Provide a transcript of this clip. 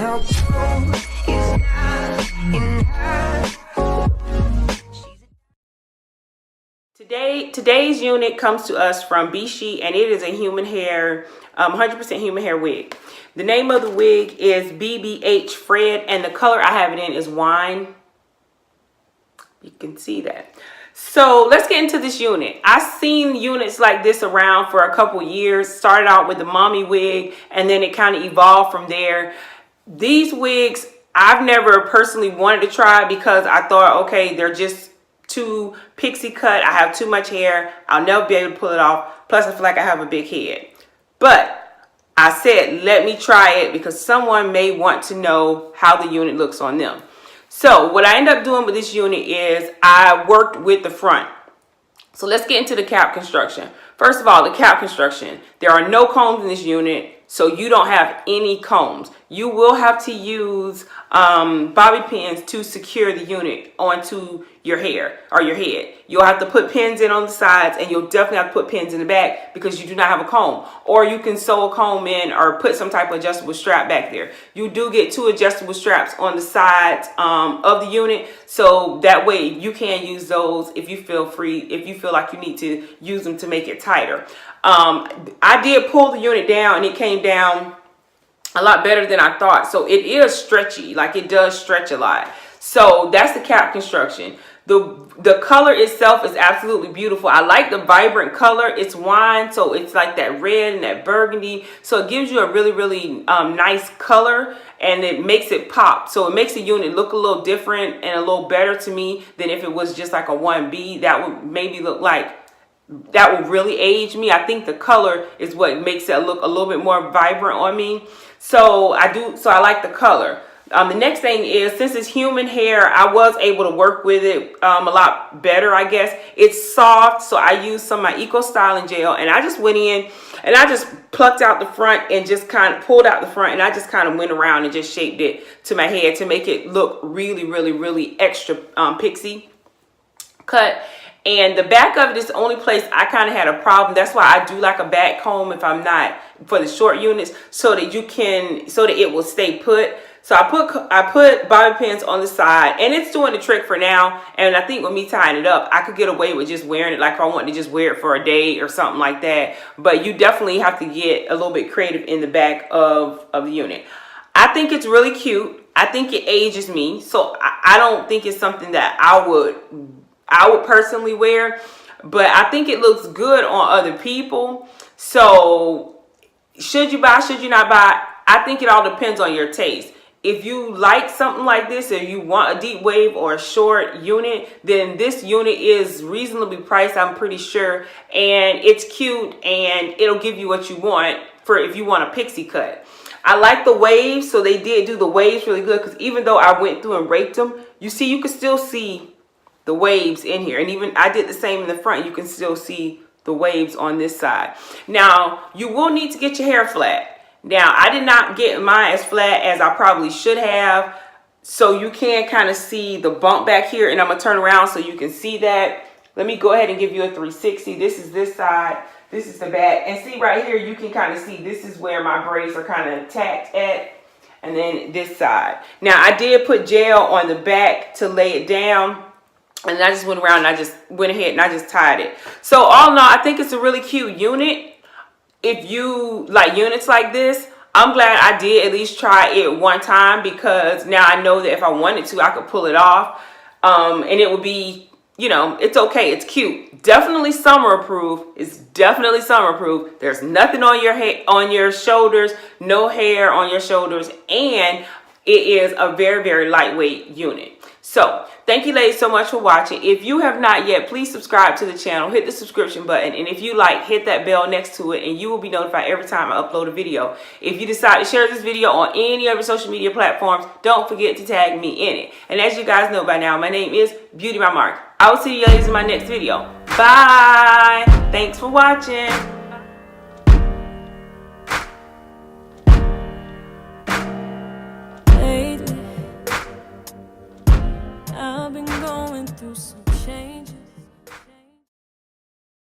Now blue is not in her. Today's unit comes to us from Beshe, and it is a human hair, 100% human hair wig. The name of the wig is BBH-FRED, and the color I have it in is wine. You can see that. So let's get into this unit. I've seen units like this around for a couple years. Started out with the mommy wig, and then it kind of evolved from there. These wigs, I've never personally wanted to try because I thought, okay, they're just too pixie cut. I have too much hair. I'll never be able to pull it off. Plus, I feel like I have a big head. But I said, let me try it because someone may want to know how the unit looks on them. So what I end up doing with this unit is I worked with the front. So let's get into the cap construction. First of all, the cap construction. There are no combs in this unit, so you don't have any combs. You will have to use bobby pins to secure the unit onto your hair or your head. You'll have to put pins in on the sides, and you'll definitely have to put pins in the back because you do not have a comb. Or you can sew a comb in or put some type of adjustable strap back there. You do get 2 adjustable straps on the sides of the unit, so that way you can use those if you feel like you need to use them to make it tighter. I did pull the unit down, and it came down a lot better than I thought. So it is stretchy, like it does stretch a lot. So that's the cap construction. The color itself is absolutely beautiful. I like the vibrant color. It's wine, so it's like that red and that burgundy. So it gives you a really, really nice color, and it makes it pop. So it makes the unit look a little different and a little better to me than if it was just like a 1B. That would maybe look like, that would really age me. I think the color is what makes it look a little bit more vibrant on me. So I like the color. The next thing is, since it's human hair, I was able to work with it a lot better, I guess. It's soft, so I used some of my Eco Styling gel, and I just went in and I just plucked out the front and just kind of pulled out the front, and I just kind of went around and just shaped it to my head to make it look really, really, really extra pixie cut. And the back of it is the only place I kind of had a problem. That's why I do like a back comb if I'm not, for the short units, so that it will stay put. So I put bobby pins on the side, and it's doing the trick for now. And I think with me tying it up, I could get away with just wearing it like if I wanted to just wear it for a day or something like that. But you definitely have to get a little bit creative in the back of the unit. I think it's really cute. I think it ages me. So I don't think it's something that I would personally wear, but I think it looks good on other people. So should you buy, should you not buy? I think it all depends on your taste. If you like something like this, or you want a deep wave or a short unit, then this unit is reasonably priced, I'm pretty sure, and it's cute, and it'll give you what you want for if you want a pixie cut. I like the waves, so they did do the waves really good, because even though I went through and raked them, you can still see the waves in here. And even I did the same in the front. You can still see the waves on this side. Now, you will need to get your hair flat. Now, I did not get mine as flat as I probably should have. So you can kind of see the bump back here. And I'm going to turn around so you can see that. Let me go ahead and give you a 360. This is this side. This is the back. And see right here, you can kind of see this is where my braids are kind of tacked at. And then this side. Now, I did put gel on the back to lay it down. And I just went around and I just went ahead and I just tied it. So all in all, I think it's a really cute unit. If you like units like this, I'm glad I did at least try it one time, because now I know that if I wanted to, I could pull it off. And it would be, it's okay. It's cute. Definitely summer proof. It's definitely summer proof. There's nothing on your head, on your shoulders, no hair on your shoulders. And it is a very, very lightweight unit. So thank you ladies so much for watching. If you have not yet, please subscribe to the channel, hit the subscription button, and if you like, hit that bell next to it, and you will be notified every time I upload a video. If you decide to share this video on any of your social media platforms, don't forget to tag me in it. And as you guys know by now, my name is Beauty by Mark. I will see you ladies in my next video. Bye. Thanks for watching. I've been going through some